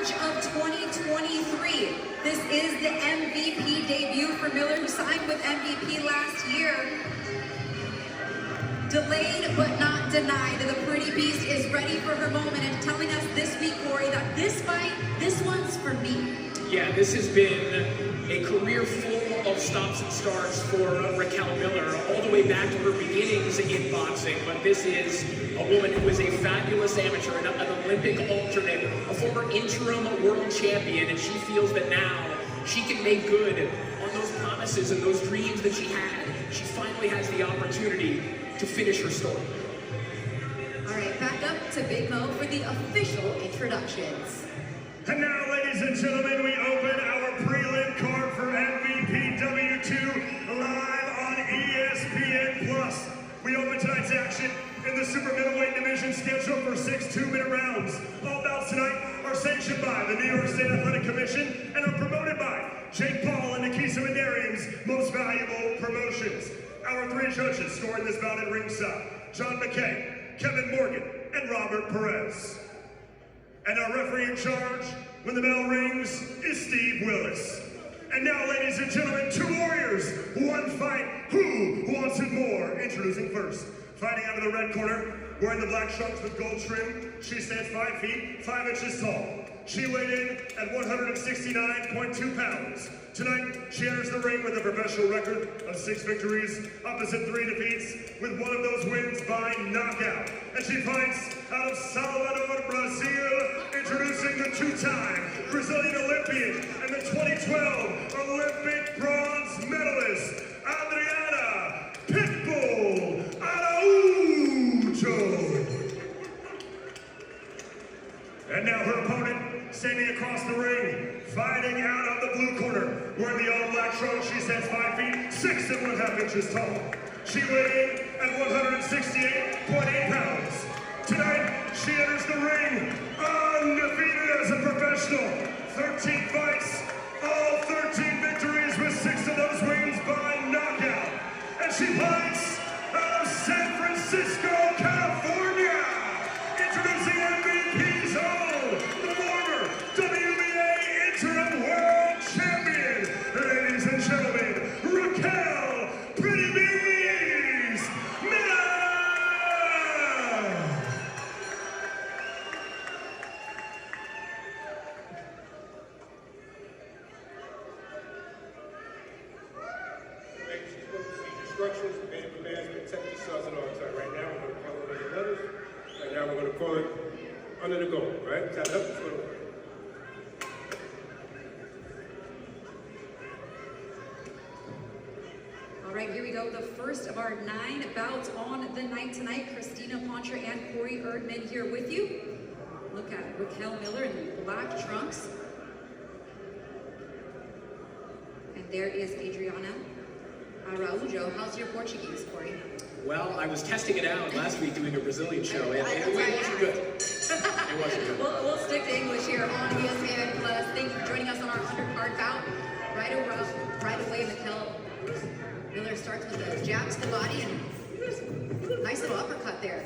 March of 2023. This is the MVP debut for Miller, who signed with MVP last year. Delayed but not denied. The pretty beast is ready for her moment and telling us this week, Corey, that this fight, this one's for me. Yeah, this has been a career full of stops and starts for Raquel Miller, all the way back to her beginnings in boxing. But this is a woman who is a fabulous amateur, an Olympic alternate, a former interim world champion, and she feels that now she can make good on those promises and those dreams that she had. She finally has the opportunity to finish her story. All right, back up to Big Mo for the official introductions. And now, ladies and gentlemen, we open our prelim card for MVP W2 live on ESPN+. We open tonight's action in the super middleweight division, scheduled for 6 2-minute rounds. All bouts tonight are sanctioned by the New York State Athletic Commission and are promoted by Jake Paul and Nikisa Mandarian's Most Valuable Promotions. Our 3 judges scoring this bout at ringside: John McKay, Kevin Morgan, and Robert Perez. And our referee in charge, when the bell rings, is Steve Willis. And now, ladies and gentlemen, 2 warriors, 1 fight. Who wants it more? Introducing first, fighting out of the red corner, wearing the black trunks with gold trim. She stands 5 feet, 5 inches tall. She weighed in at 169.2 pounds. Tonight, she enters the ring with a professional record of 6 victories, opposite 3 defeats, with 1 of those wins by knockout. And she fights out of Salvador, Brazil, introducing the 2-time Brazilian Olympian and the 2012 Olympic bronze medalist, Adriana Pitbull Araujo. And now her opponent, standing across the ring, fighting out of the blue corner, wearing the all-black trunks. She stands 5 feet, 6 1/2 inches tall. She weighed in at 168.8 pounds. Tonight, she enters the ring undefeated as a professional. 13 fights, all 13 victories, with 6 of those wins by knockout. And she fights out of San Francisco, California. Introducing MVP's own, the former WBA interim world champion, ladies and gentlemen, Raquel Pretty Beast Miller! She's supposed to see instructions, made of commands, protect yourselves at all times. Right now, we're going to call it the letters. Right now, we're going to call it under the goal, right? Tap it up. Let's go to work. All right, here we go. The first of our 9 bouts on the night tonight. Christina Poncher and Corey Erdman here with you. Look at Raquel Miller in the black trunks. And there is Adriana Araujo. How's your Portuguese, Corey? Well, I was testing it out last week doing a Brazilian show, and it wasn't good. It wasn't good. We'll stick to English here on ESPN+. Thank you for joining us on our undercard bout. Right away, Raquel Miller starts with a jab to the body and nice little uppercut there.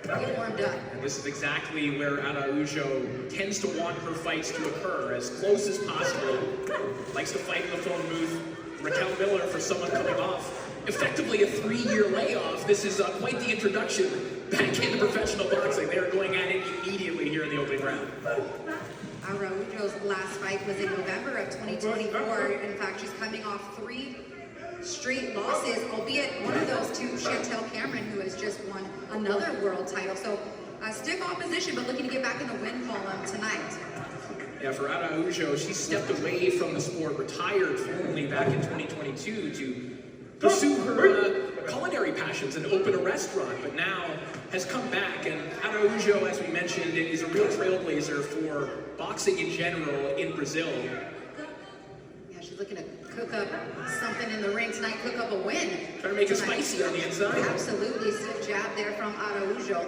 Get warmed up. And this is exactly where Araujo tends to want her fights to occur, as close as possible. Likes to fight in the phone booth. Raquel Miller, for someone coming off effectively a 3-year layoff, this is quite the introduction back into professional boxing. They are going at it immediately here in the opening round. Araujo's last fight was in November of 2024. In fact, she's coming off 3 straight losses, albeit one of those to Chantel Cameron, who has just won another world title. So stiff opposition, but looking to get back in the win column tonight. Yeah, for Araujo, she stepped away from the sport, retired formally back in 2022 to pursue her culinary passions and open a restaurant, but now has come back. And Araujo, as we mentioned, is a real trailblazer for boxing in general in Brazil. Yeah, she's looking to cook up something in the ring tonight, cook up a win. Trying to make it spicy on the inside. Absolutely, stiff jab there from Araujo.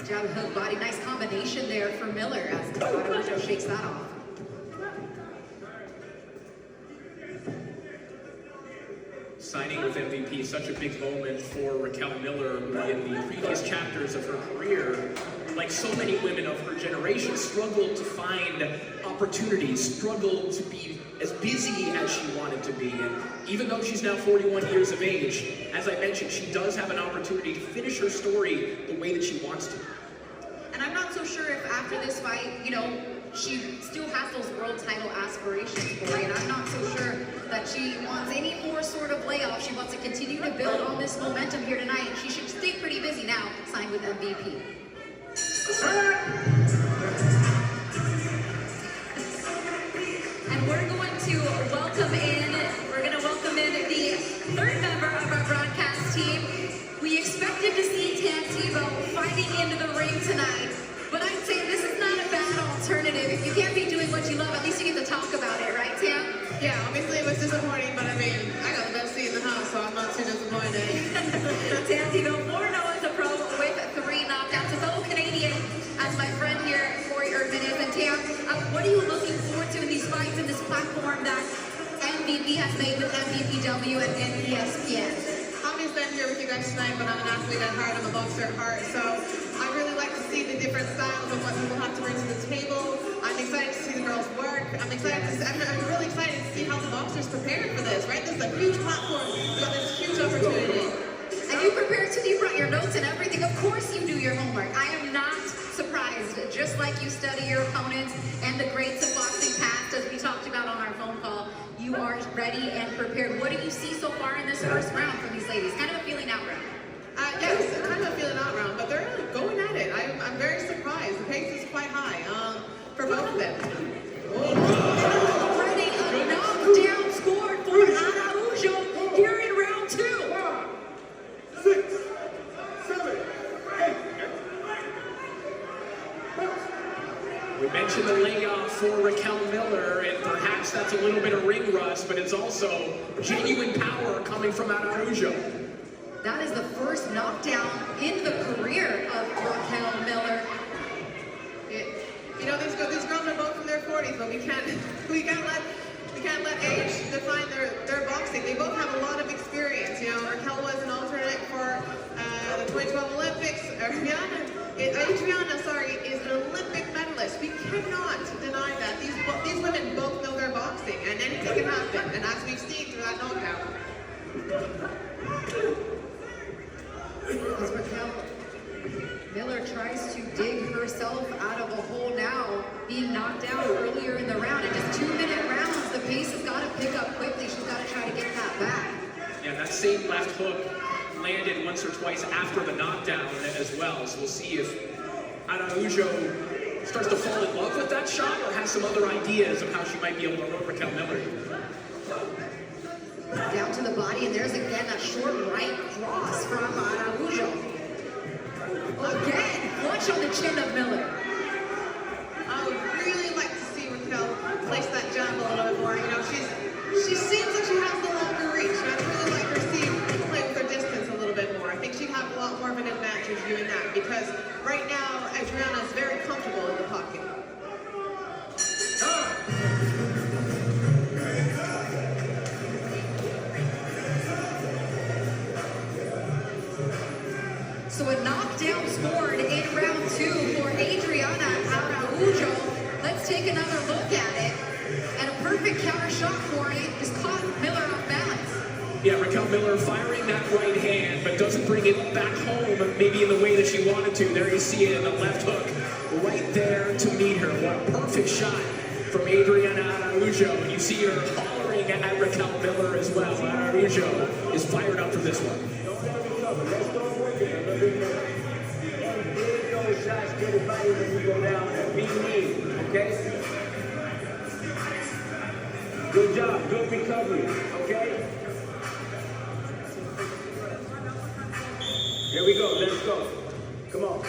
Jab, hook, body, nice combination there for Miller as Araujo shakes that off. Signing with MVP, such a big moment for Raquel Miller, who in the previous chapters of her career like so many women of her generation, struggled to find opportunities, struggled to be as busy as she wanted to be. And even though she's now 41 years of age, as I mentioned, she does have an opportunity to finish her story the way that she wants to. And I'm not so sure if after this fight, she still has those world title aspirations for it. And I'm not so sure that she wants any more sort of layoff. She wants to continue to build on this momentum here tonight. And she should stay pretty busy now, signed with MVP. And we're going to welcome in the third member of our broadcast team. We expected to see Tantibo fighting into the ring tonight, but I'd say this is not a bad alternative. If you can't be doing what you love, at least you get to talk about it, right, Tam? Yeah, obviously it was disappointing, but I mean, I got the best seat in the house, so I'm not too disappointed. Tantibo 4-0 as a pro with 3 knockdowns. A fellow Canadian, as my friend here, Corey Erdman is. And Tam, what are you looking forward to in these fights and this platform that MVP has made with MVPW and ESPN? Obviously I'm here with you guys tonight, but I'm an athlete at heart, I'm a boxer at heart, so I really like to see the different styles of what people have to bring to the table. I'm excited to see the girls work. I'm really excited to see how the boxers prepared for this, right? This is a huge platform, you got this huge opportunity. And you prepared to, you brought your notes and everything. Of course you do your homework. I am not surprised. Just like you study your opponents and the greats of boxing past, as we talked about on our phone call, you are ready and prepared. What do you see so far in this first round from these ladies? Kind of a feeling out round. Yes, kind of a feeling out round, but they're going at it. I'm very surprised. The pace is quite high for both of them. Already a knockdown scored for Araujo here in round 2. 6, 7, 8. We mentioned the layoff for Raquel Miller, and perhaps that's a little bit of ring rust, but it's also genuine power coming from Araujo. That is the first knockdown in the career of Raquel Miller. These girls are both in their 40s, but we can't let age define their boxing. They both have a lot of experience. Raquel was an alternate for the 2012 Olympics. Adriana, is an Olympic medalist. We cannot deny that. These women both know their boxing, and anything can happen. And as we've seen through that knockout. As Raquel Miller tries to dig herself out of a hole now, being knocked out earlier in the round. In just 2-minute rounds, the pace has got to pick up quickly. She's got to try to get that back. Yeah, that same left hook landed once or twice after the knockdown as well. So we'll see if Araujo starts to fall in love with that shot or has some other ideas of how she might be able to hurt Raquel Miller. Down to the body, and there's again that short right cross from Araujo. Again, punch on the chin of Miller. I would really like to see Raquel place that jab a little bit more. She seems like she has the longer reach. I'd really like her to play with her distance a little bit more. I think she'd have a lot more of an advantage doing that because right now Adriana is very comfortable in the pocket. So a knockdown scored in round 2 for Adriana Araujo. Let's take another look at it. And a perfect counter shot for it has caught Miller off balance. Yeah, Raquel Miller firing that right hand, but doesn't bring it back home maybe in the way that she wanted to. There you see it in the left hook right there to meet her. What a perfect shot from Adriana Araujo. And you see her hollering at Raquel Miller as well. Araujo is fired up for this one. Those shots get it by you when you go down and be me, okay? Good job, good recovery, okay? Here we go, let's go. Come on.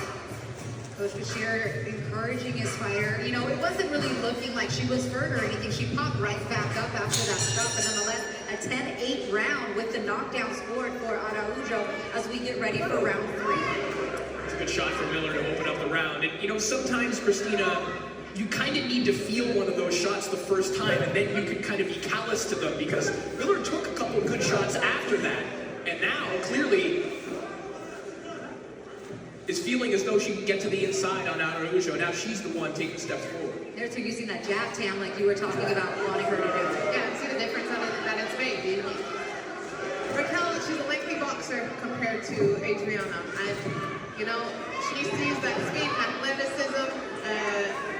Coach Bashir encouraging his fighter. It wasn't really looking like she was hurt or anything. She popped right back up after that stuff, but nonetheless, a 10-8 round with the knockdown scored for Araujo as we get ready for round 3. It's a good shot for Miller to open up the round. And sometimes, Christina, you kind of need to feel one of those shots the first time, and then you can kind of be callous to them because Miller took a couple good shots after that, and now clearly is feeling as though she can get to the inside on Araujo. Now she's the one taking steps forward. There's her using that jab, Tam, like you were talking about wanting her to do. Yeah, see the difference that it's made. Raquel, she's a lengthy boxer compared to Adriana, and you know she needs to use that speed, athleticism,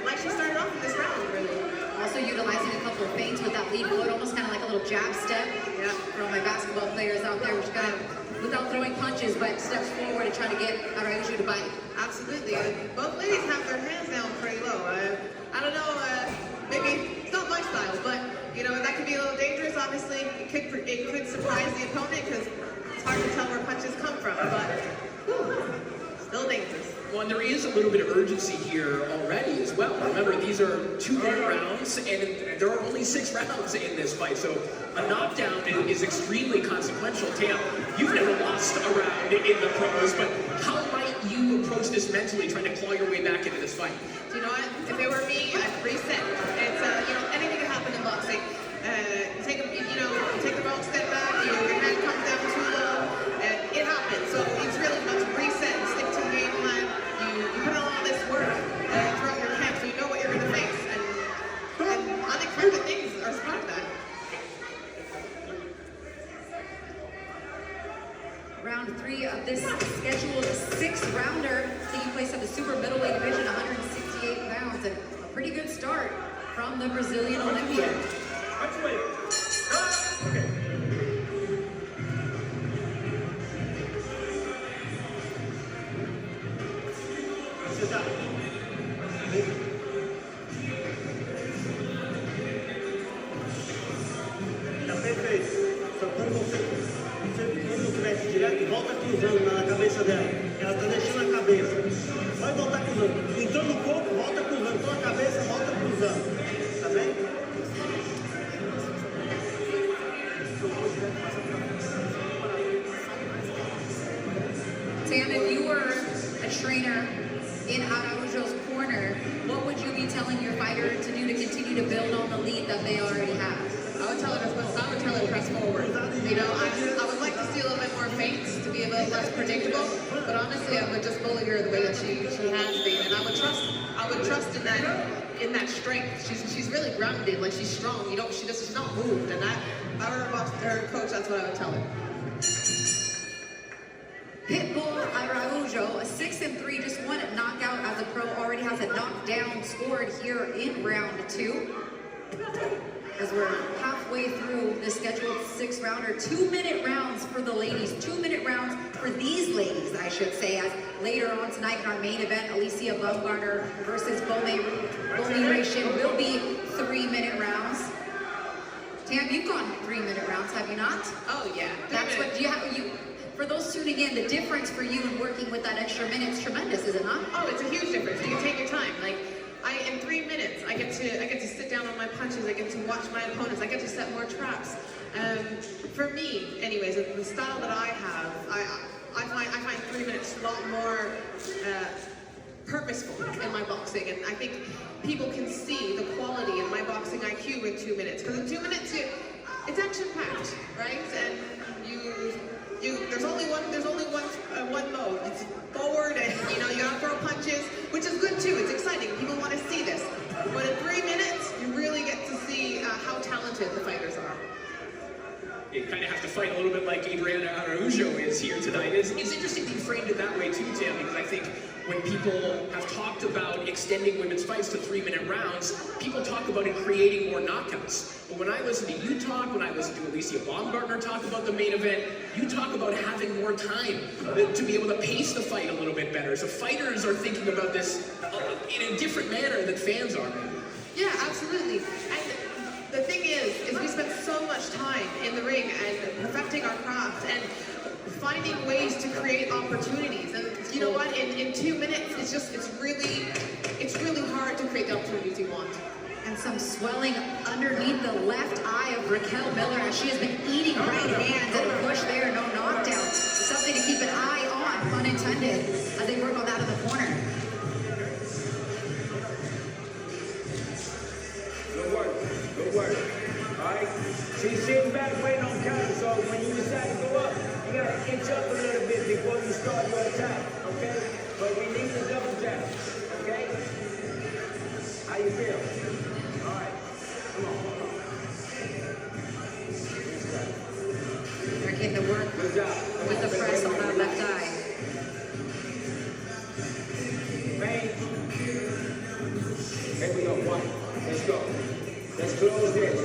like she started off in this round, really. Also utilizing a couple of feints with that lead foot, almost kind of like a little jab step. Yeah. For all my basketball players out there, which kind of, without throwing punches, but steps forward to try to get Araujo to bite. Absolutely. Both ladies have their hands down pretty low. I don't know, maybe it's not my style, but you know, that could be a little dangerous. Obviously, it could surprise the opponent because it's hard to tell where punches come from, but still dangerous. Well, and there is a little bit of urgency here already as well. Remember, these are 2-minute rounds, and there are only 6 rounds in this fight, so a knockdown is extremely consequential. Tam, you've never lost a round in the pros, but how might you approach this mentally, trying to claw your way back into this fight? Do you know what? If it were me, I'd reset. It's you know, anything can happen in boxing. Take the wrong step back, your hand comes down too low, it happens. So it's really about to reset and stick to the game plan. You put in all this work throughout your camp, so you know what you're going to face, and unexpected things are part of that. Round 3 of this scheduled 6th rounder taking place at the super middleweight division, 168 pounds, and a pretty good start from the Brazilian Olympian. Tá perfeito. Só quando você mete direto, volta cruzando na cabeça dela. Ela tá deixando a cabeça. Vai voltar cruzando. Entrou no corpo, volta cruzando. Entrou na cabeça, volta cruzando. Tá bem? Tam, if you were a trainer in Araujo's corner, what would you be telling your fighter to do to continue to build on the lead that they already have? I would tell her to press forward. You know, I would like to see a little bit more feints to be a little less predictable, but honestly, I would just bully her the way that she has been, and I would trust in that strength. She's really grounded, like she's strong. You know, she's not moved, and if I were her coach, that's what I would tell her. Pitbull Araujo, a 6-3, just one knockout as a pro, already has a knockdown scored here in round 2. As we're halfway through the scheduled 6-rounder, 2-minute rounds for the ladies, 2-minute rounds for these ladies, I should say, as later on tonight in our main event, Alicia Baumgartner versus Bomei Ration will be 3-minute rounds. Tam, you've gone 3-minute rounds, have you not? Oh yeah. That's what you for those tuning in, the difference for you in working with that extra minute is tremendous, is it not? Oh, it's a huge difference. You can take your time. Like, in 3 minutes, I get to sit down on my punches. I get to watch my opponents. I get to set more traps. For me, anyways, the style that I have, I find 3 minutes a lot more purposeful in my boxing, and I think people can see the quality in my boxing IQ in 2 minutes. Because in 2 minutes, it's action-packed, right? And there's only one mode. It's forward, and you gotta throw punches, which is good too. It's exciting. People want to see this. But in 3 minutes, you really get to see how talented the fighters are. You kind of have to fight a little bit like Adriana Araujo is here tonight. It's interesting that you framed it that way too, Tim, because I think when people have talked about extending women's fights to 3-minute rounds, people talk about it creating more knockouts. But when I listen to you talk, when I listen to Alicia Baumgartner talk about the main event, you talk about having more time to be able to pace the fight a little bit better. So fighters are thinking about this in a different manner than fans are. Yeah, absolutely. And the thing is we spend so much time in the ring and perfecting our craft and finding ways to create opportunities. And you know what? In 2 minutes, it's really hard to create the opportunities you want. And some swelling underneath the left eye of Raquel Miller as she has been eating right hands and a push there, no knockdown. Something to keep an eye on, pun intended, as they work on that in the corner. Good work. All right? She's sitting back waiting on counter, so when you decide to go up, you got to inch up a little bit before you start your attack. jab, okay? But we need the double jab, okay? How you feel? All right. Come on. They're getting to work Good job. with the press on that left eye. Bang. Here we go. One. Let's go. Let's close this.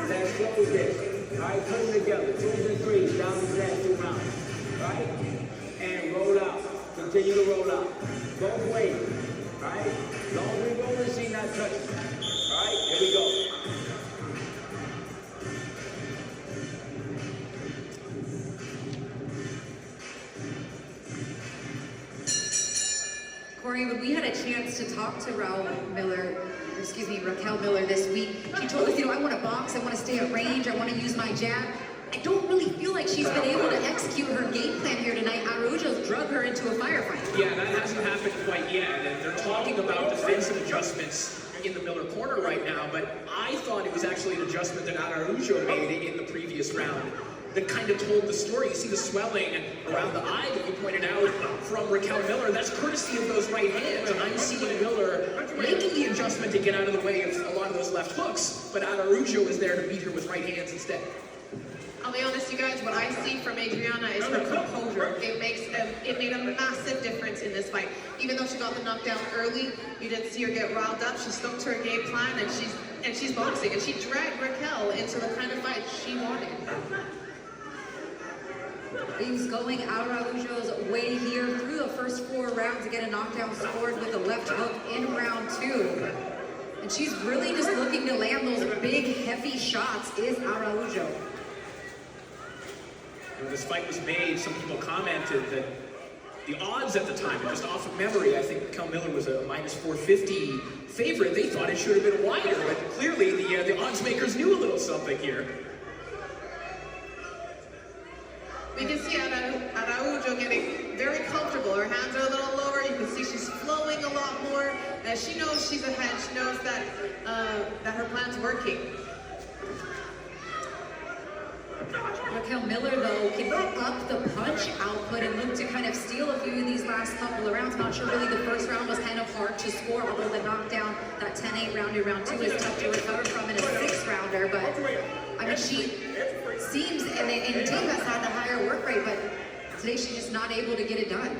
Let's close this. All right, put them together. 2s and 3s. Down to that 2 rounds. All right? And roll out. Continue to roll out. Both ways. All right? Long as we roll and see not touch. All right? Here we go. Corey, when we had a chance to talk to Raquel Miller this week, she told us, I want to box, I want to stay at range, I want to use my jab. I don't really feel like she's been able to execute her game plan here tonight. Araujo's drug her into a firefight. Yeah, that hasn't happened quite yet, and they're talking about defensive adjustments in the Miller corner right now, but I thought it was actually an adjustment that Araujo made in the previous round that kind of told the story. You see the swelling around the eye that you pointed out from Raquel Miller. That's courtesy of those right hands, and I'm seeing Miller making the adjustment to get out of the way of a lot of those left hooks, but Araujo is there to beat her with right hands instead. I'll be honest, you guys, what I see from Adriana is her composure. It made a massive difference in this fight. Even though she got the knockdown early, you didn't see her get riled up. She stuck to her game plan, and she's boxing, and she dragged Raquel into the kind of fight she wanted. Things going Araujo's way here through the first 4 rounds to get a knockdown scored with a left hook in round 2. And she's really just looking to land those big, heavy shots, is Araujo. When this fight was made, some people commented that the odds at the time, and just off of memory, I think Raquel Miller was a minus 450 favorite. They thought it should have been wider, but clearly the odds makers knew a little something here. We can see Araujo getting very comfortable. Her hands are a little lower. You can see she's flowing a lot more. She knows she's ahead. She knows that her plan's working. Raquel Miller, though, can up the punch output and look to kind of steal a few of these last couple of rounds. Not sure really the first round was kind of hard to score, although the knockdown, that 10-8 round in round 2 is tough to recover from in a 6-rounder. But, I mean, she seems, and team has had the higher work rate, but today she's just not able to get it done.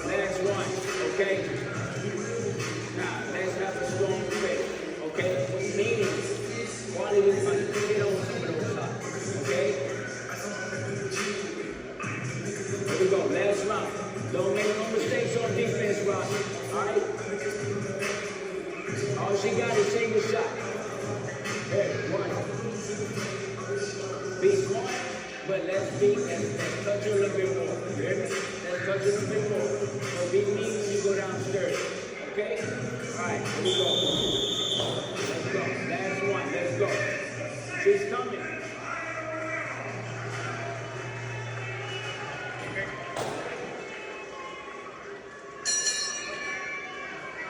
Last one, okay? Now, let's have a strong fit, okay? Meaning, quality is going to get on some of those shots, okay? Here we go, last round. Don't make no mistakes on defense, Ross, all right? All she got is single shot. Hey, one. Be smart, but let's touch her a little bit more, you hear me? Let's touch her a little bit more. So be mean when you go downstairs, okay? All right, here we go. Let's go. Last one, let's go. She's coming.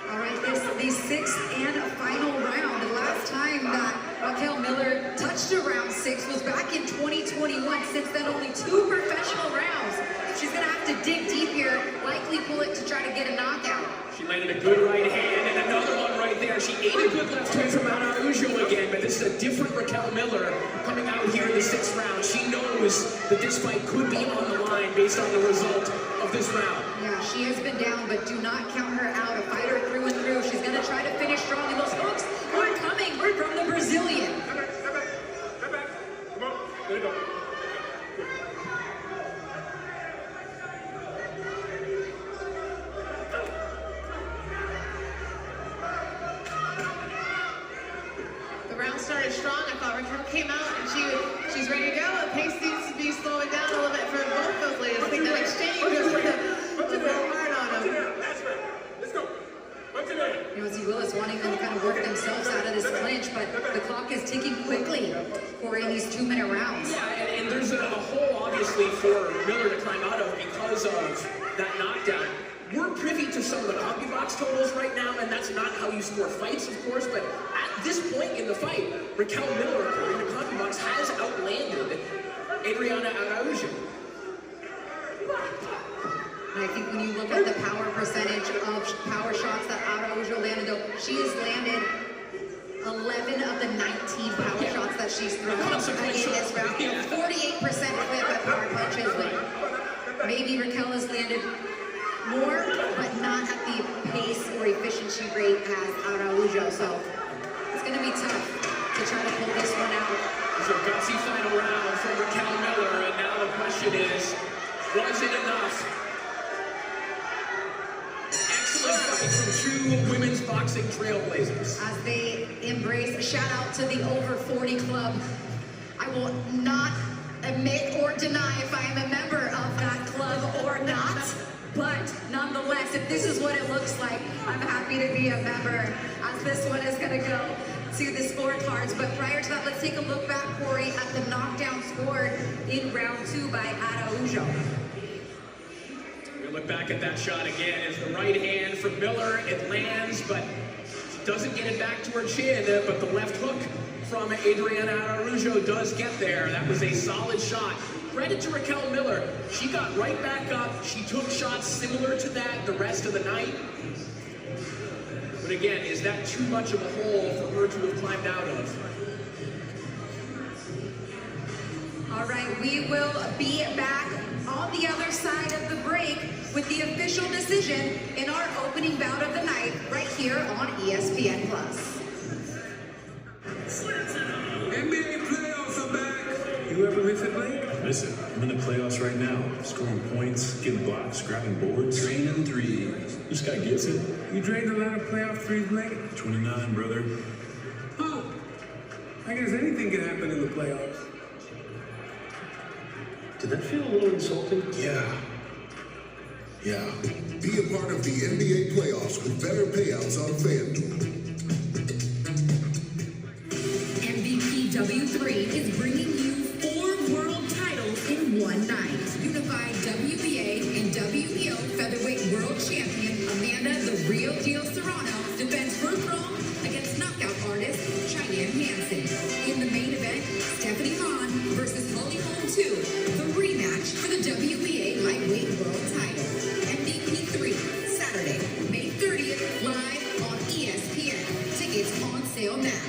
All right, the 6th and final round. The last time that Raquel Miller touched a round 6 was back in 2021. Since then, only 2 professional rounds. She's gonna have to dig deep here, likely pull it to try to get a knockout. She landed a good right hand and another one right there. She ate a good left hook from Araujo again, but this is a different Raquel Miller coming out here in the 6th round. She knows that this fight could be on the line based on the result of this round. Yeah, she has been down, but do not count her out. A fighter through and through. She's gonna try to finish strong, and those hooks are coming from the Brazilian. Step back. Come on. There you go. The round started strong. I thought Raquel came out and she's ready to go. The pace seems to be slowing down a little bit for both those ladies. I think that exchange was a little hard on them. That's right. Let's go. What's your name? You know, Willis wanting them to kind of work themselves out of this clinch, but the clock is ticking quickly for in these 2-minute rounds. Yeah, and there's a hole, obviously, for Miller to climb out of because of that knockdown. We're privy to some of the CompuBox totals right now, and that's not how you score fights, of course, but at this point in the fight, Raquel Miller, according to CompuBox, has outlanded Adriana Araujo. And I think when you look at the power percentage of power shots that Araujo landed, though, she has landed 11 of the 19 power shots that she's thrown in this round. 48% clip at power punches, but maybe Raquel has landed more, but not at the pace or efficiency rate as Araujo. So it's going to be tough to try to pull this one out. It's a gutsy final round for Raquel Miller, and now the question is, was it enough? Excellent fight from two women's boxing trailblazers. As they embrace, shout out to the over 40 club. I will not admit or deny if I am a member of that club or not, but nonetheless, if this is what it looks like, I'm happy to be a member, as this one is going to go to the scorecards. But prior to that, let's take a look back, Corey, at the knockdown scored in round 2 by Araujo. We look back at that shot again as the right hand from Miller, it lands, but she doesn't get it back to her chin, but the left hook from Adriana Araujo does get there. That was a solid shot. Credit to Raquel Miller. She got right back up. She took shots similar to that the rest of the night. But again, is that too much of a hole for her to have climbed out of? All right, we will be back on the other side of the break with the official decision in our opening bout of the night right here on ESPN+. NBA playoffs are back. You ever miss it, Blake? Listen, I'm in the playoffs right now. Scoring points, getting blocks, grabbing boards. Draining threes. This guy gets it. You drained a lot of playoff threes, Blake? 29, brother. Oh, I guess anything can happen in the playoffs. Did that feel a little insulting? Yeah. Be a part of the NBA playoffs with better payouts on FanDuel. MVP W3 is bringing you 4 world titles in one night. Unified WBA and WBO featherweight world champion Amanda "The Real Deal" Serrano defends her throne against knockout artist Cheyenne Hansen. In the main event, Stephanie Hahn versus Holly Holm 2, the rematch for the WBA lightweight world title. MVP 3, Saturday, May 30th, live on ESPN. Tickets on sale now.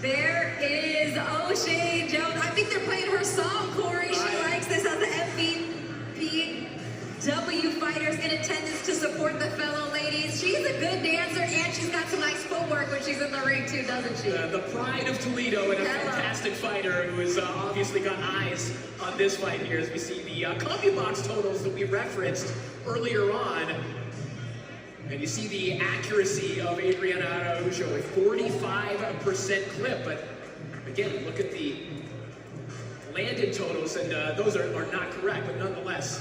There is O'Shea Jones. I think they're playing her song, Corey. She likes this as the MVPW fighters in attendance to support the fellow ladies. She's a good dancer, and she's got some nice footwork when she's in the ring too, doesn't she? The pride of Toledo and a fantastic fighter who has obviously got eyes on this fight here as we see the CompuBox totals that we referenced earlier on. And you see the accuracy of Adriana Araujo, a 45% clip. But again, look at the landed totals, and those are not correct, but nonetheless,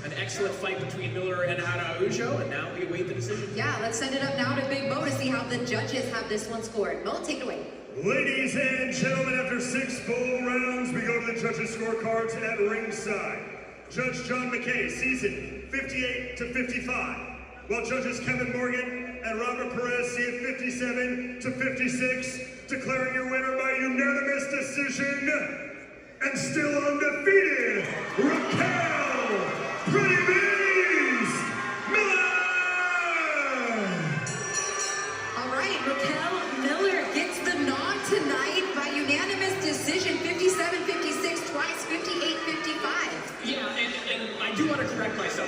an excellent fight between Miller and Araujo, and now we await the decision. Yeah, let's send it up now to Big Bo to see how the judges have this one scored. Bo, take it away. Ladies and gentlemen, after 6 full rounds, we go to the judges' scorecards at ringside. Judge John McKay sees it 58 to 55, while judges Kevin Morgan and Robert Perez see it 57 to 56, declaring your winner by unanimous decision, and still undefeated, Raquel Pretty Beast Miller! All right, Raquel Miller gets the nod tonight by unanimous decision, 57-56, twice 58-55. Yeah, and I do want to correct myself.